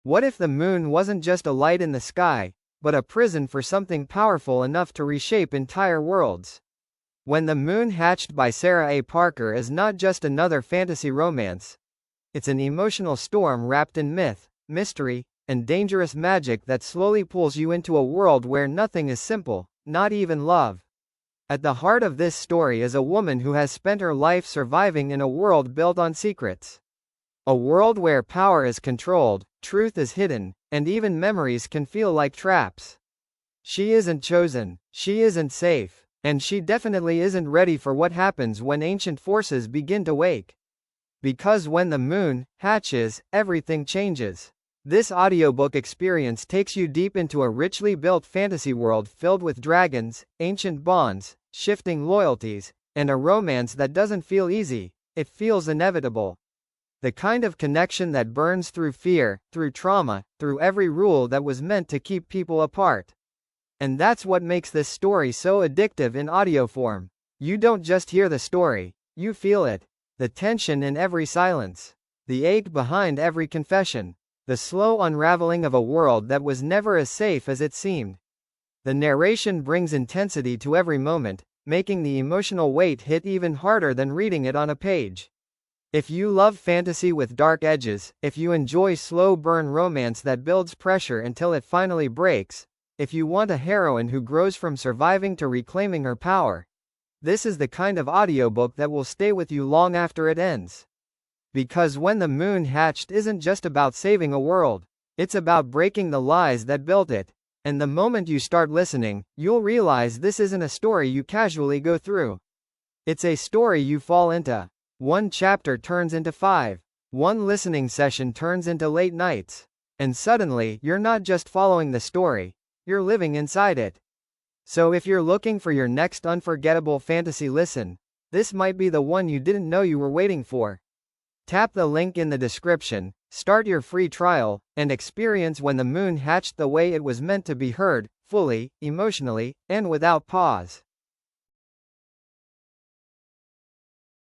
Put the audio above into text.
What if the moon wasn't just a light in the sky, but a prison for something powerful enough to reshape entire worlds? When the Moon Hatched by Sarah A. Parker is not just another fantasy romance. It's an emotional storm wrapped in myth, mystery, and dangerous magic that slowly pulls you into a world where nothing is simple, not even love. At the heart of this story is a woman who has spent her life surviving in a world built on secrets. A world where power is controlled, truth is hidden, and even memories can feel like traps. She isn't chosen, she isn't safe, and she definitely isn't ready for what happens when ancient forces begin to wake. Because when the moon hatches, everything changes. This audiobook experience takes you deep into a richly built fantasy world filled with dragons, ancient bonds, shifting loyalties, and a romance that doesn't feel easy, it feels inevitable. The kind of connection that burns through fear, through trauma, through every rule that was meant to keep people apart. And that's what makes this story so addictive in audio form. You don't just hear the story, you feel it. The tension in every silence. The ache behind every confession. The slow unraveling of a world that was never as safe as it seemed. The narration brings intensity to every moment, making the emotional weight hit even harder than reading it on a page. If you love fantasy with dark edges, if you enjoy slow burn romance that builds pressure until it finally breaks, if you want a heroine who grows from surviving to reclaiming her power, this is the kind of audiobook that will stay with you long after it ends. Because When the Moon Hatched isn't just about saving a world, it's about breaking the lies that built it. And the moment you start listening, you'll realize this isn't a story you casually go through. It's a story you fall into. One chapter turns into 5. One listening session turns into late nights. And suddenly, you're not just following the story, you're living inside it. So if you're looking for your next unforgettable fantasy listen, this might be the one you didn't know you were waiting for. Tap the link in the description, start your free trial, and experience When the Moon Hatched the way it was meant to be heard, fully, emotionally, and without pause.